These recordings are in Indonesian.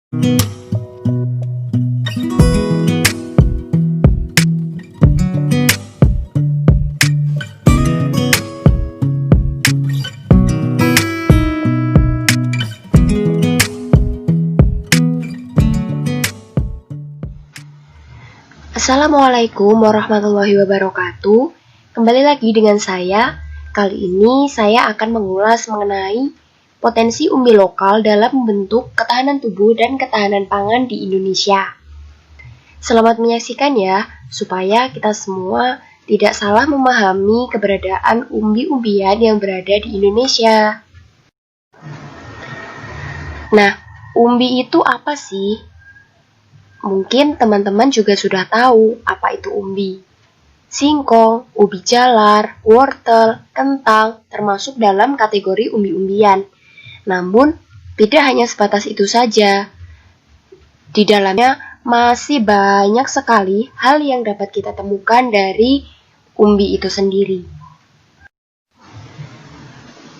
Assalamualaikum warahmatullahi wabarakatuh. Kembali lagi dengan saya. Kali ini saya akan mengulas mengenai potensi umbi lokal dalam membentuk ketahanan tubuh dan ketahanan pangan di Indonesia. Selamat menyaksikan ya, supaya kita semua tidak salah memahami keberadaan umbi-umbian yang berada di Indonesia. Nah, umbi itu apa sih? Mungkin teman-teman juga sudah tahu apa itu umbi. Singkong, ubi jalar, wortel, kentang termasuk dalam kategori umbi-umbian. Namun, tidak hanya sebatas itu saja. Di dalamnya masih banyak sekali hal yang dapat kita temukan dari umbi itu sendiri.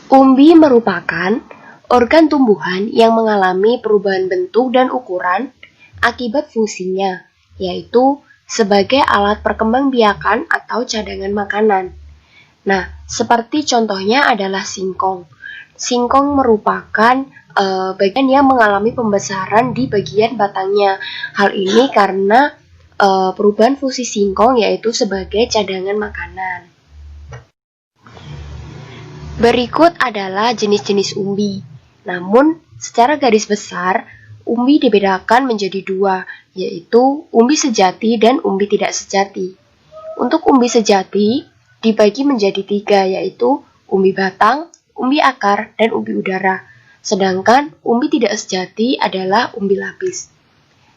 Umbi merupakan organ tumbuhan yang mengalami perubahan bentuk dan ukuran akibat fungsinya, yaitu sebagai alat perkembangbiakan atau cadangan makanan. Nah, seperti contohnya adalah singkong. Singkong merupakan bagian yang mengalami pembesaran di bagian batangnya. Hal ini karena perubahan fungsi singkong yaitu sebagai cadangan makanan. Berikut adalah jenis-jenis umbi. Namun, secara garis besar, umbi dibedakan menjadi dua, yaitu umbi sejati dan umbi tidak sejati. Untuk umbi sejati dibagi menjadi tiga, yaitu umbi batang, umbi akar, dan umbi udara. Sedangkan umbi tidak sejati adalah umbi lapis.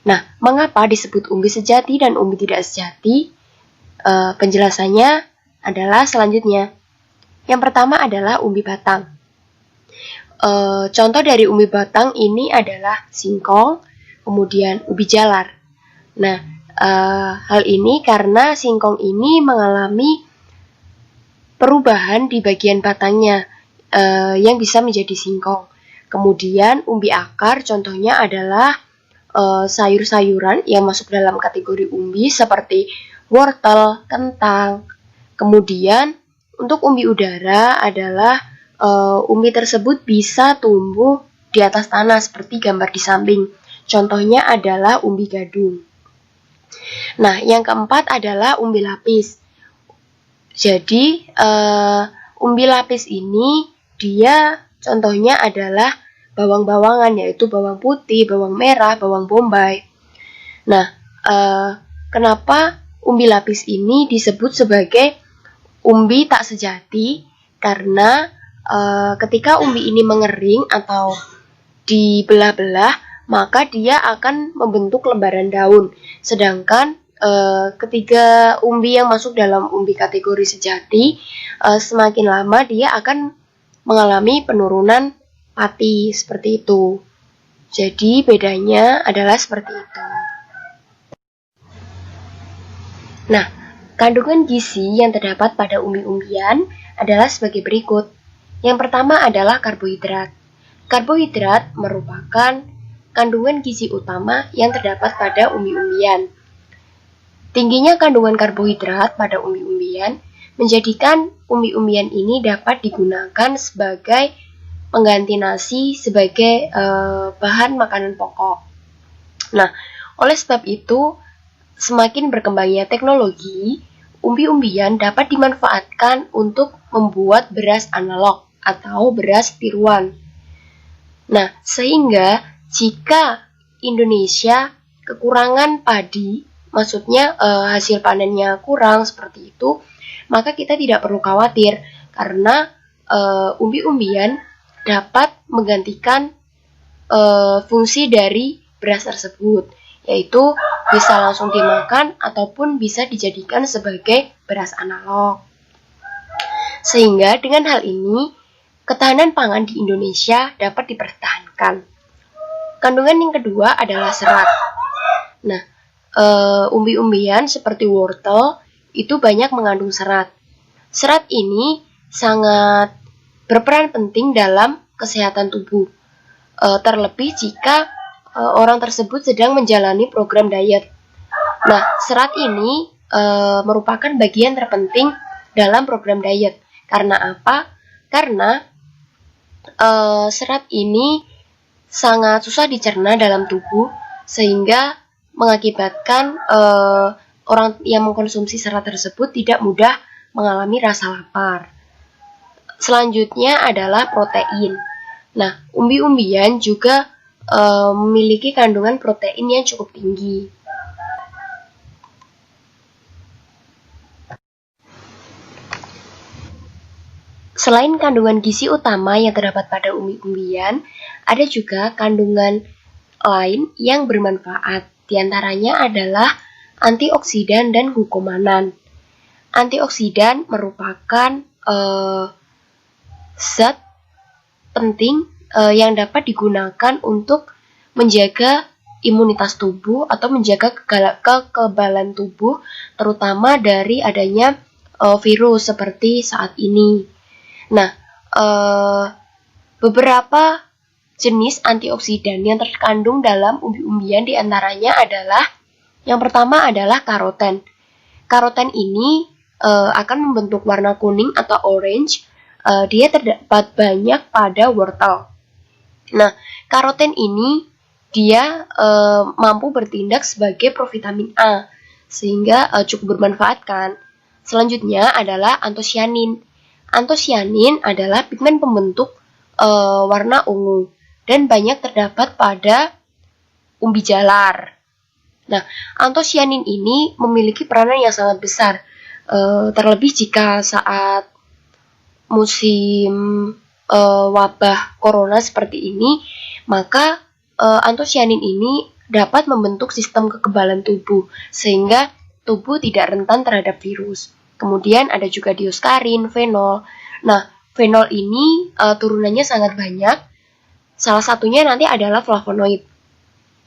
Nah, mengapa disebut umbi sejati dan umbi tidak sejati? Penjelasannya adalah selanjutnya. Yang pertama adalah umbi batang. Contoh dari umbi batang ini adalah singkong, kemudian ubi jalar. Nah, hal ini karena singkong ini mengalami perubahan di bagian batangnya yang bisa menjadi singkong. Kemudian umbi akar contohnya adalah sayur-sayuran yang masuk dalam kategori umbi seperti wortel, kentang. Kemudian untuk umbi udara adalah umbi tersebut bisa tumbuh di atas tanah seperti gambar di samping. Contohnya adalah umbi gadung. Nah, yang keempat adalah umbi lapis. Jadi, umbi lapis ini dia contohnya adalah bawang-bawangan, yaitu bawang putih, bawang merah, bawang bombay. Nah, kenapa umbi lapis ini disebut sebagai umbi tak sejati? Karena ketika umbi ini mengering atau dibelah-belah, maka dia akan membentuk lembaran daun. Sedangkan ketika umbi yang masuk dalam umbi kategori sejati, semakin lama dia akan mengalami penurunan pati seperti itu. Jadi bedanya adalah seperti itu. Nah, kandungan gizi yang terdapat pada umbi-umbian adalah sebagai berikut. Yang pertama adalah karbohidrat. Karbohidrat merupakan kandungan gizi utama yang terdapat pada umbi-umbian. Tingginya kandungan karbohidrat pada umbi-umbian menjadikan umbi-umbian ini dapat digunakan sebagai pengganti nasi sebagai bahan makanan pokok. Nah, oleh sebab itu, semakin berkembangnya teknologi, umbi-umbian dapat dimanfaatkan untuk membuat beras analog atau beras tiruan. Nah, sehingga jika Indonesia kekurangan padi, maksudnya hasil panennya kurang seperti itu, maka kita tidak perlu khawatir karena umbi-umbian dapat menggantikan fungsi dari beras tersebut, yaitu bisa langsung dimakan ataupun bisa dijadikan sebagai beras analog. Sehingga dengan hal ini, ketahanan pangan di Indonesia dapat dipertahankan. Kandungan yang kedua adalah serat. Nah, umbi-umbian seperti wortel itu banyak mengandung serat. Serat ini sangat berperan penting dalam kesehatan tubuh. Terlebih jika orang tersebut sedang menjalani program diet. Nah, serat ini merupakan bagian terpenting dalam program diet. Karena apa? Karena serat ini sangat susah dicerna dalam tubuh, sehingga mengakibatkan orang yang mengkonsumsi serat tersebut tidak mudah mengalami rasa lapar. Selanjutnya adalah protein. Nah, umbi-umbian juga memiliki kandungan protein yang cukup tinggi. Selain kandungan gizi utama yang terdapat pada umbi-umbian, ada juga kandungan lain yang bermanfaat. Di antaranya adalah antioksidan dan glukomanan. Antioksidan merupakan zat penting yang dapat digunakan untuk menjaga imunitas tubuh atau menjaga kekebalan tubuh, terutama dari adanya virus seperti saat ini. Nah, beberapa jenis antioksidan yang terkandung dalam umbi-umbian diantaranya adalah, yang pertama adalah karoten. Karoten ini akan membentuk warna kuning atau orange. Dia terdapat banyak pada wortel. Nah, karoten ini dia mampu bertindak sebagai provitamin A, sehingga cukup bermanfaat kan. Selanjutnya adalah antosianin. Antosianin adalah pigmen pembentuk warna ungu dan banyak terdapat pada umbi jalar. Nah, antosianin ini memiliki peranan yang sangat besar, terlebih jika saat musim wabah corona seperti ini, maka antosianin ini dapat membentuk sistem kekebalan tubuh sehingga tubuh tidak rentan terhadap virus. Kemudian ada juga dioskarin, fenol. Nah, fenol ini turunannya sangat banyak. Salah satunya nanti adalah flavonoid.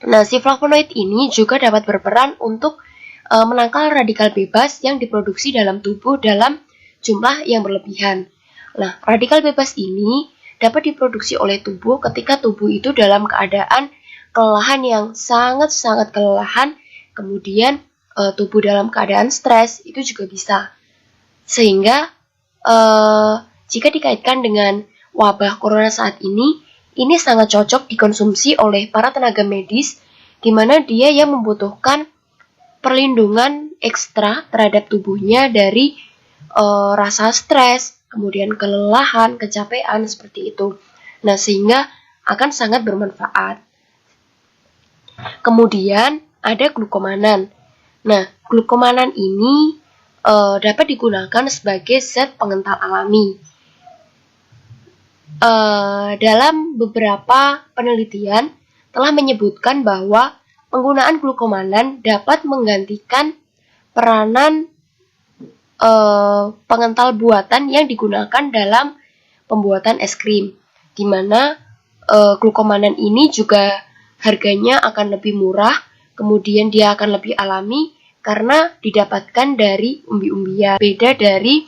Nah, si flavonoid ini juga dapat berperan untuk menangkal radikal bebas yang diproduksi dalam tubuh dalam jumlah yang berlebihan. Nah, radikal bebas ini dapat diproduksi oleh tubuh ketika tubuh itu dalam keadaan kelelahan yang sangat-sangat kelelahan, kemudian tubuh dalam keadaan stres, itu juga bisa. Sehingga jika dikaitkan dengan wabah corona saat ini sangat cocok dikonsumsi oleh para tenaga medis, di mana dia yang membutuhkan perlindungan ekstra terhadap tubuhnya dari rasa stres, kemudian kelelahan, kecapean, seperti itu. Nah, sehingga akan sangat bermanfaat. Kemudian ada glukomanan. Nah, glukomanan ini dapat digunakan sebagai zat pengental alami. Dalam beberapa penelitian telah menyebutkan bahwa penggunaan glukomanan dapat menggantikan peranan pengental buatan yang digunakan dalam pembuatan es krim, di mana glukomanan ini juga harganya akan lebih murah, kemudian dia akan lebih alami karena didapatkan dari umbi-umbian, beda dari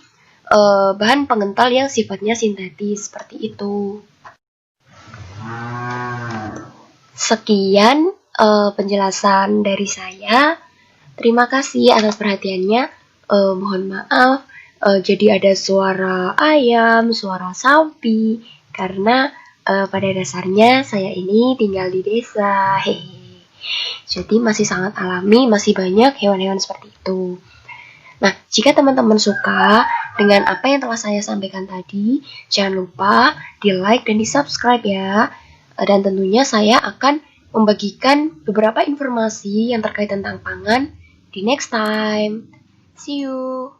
bahan pengental yang sifatnya sintetis seperti itu. Sekian penjelasan dari saya. Terima kasih atas perhatiannya. Mohon maaf jadi ada suara ayam, suara sapi, karena pada dasarnya saya ini tinggal di desa. Hehe. Jadi masih sangat alami, masih banyak hewan-hewan seperti itu. Nah, jika teman-teman suka dengan apa yang telah saya sampaikan tadi, jangan lupa di-like dan di-subscribe ya. Dan tentunya saya akan membagikan beberapa informasi yang terkait tentang pangan di next time. See you!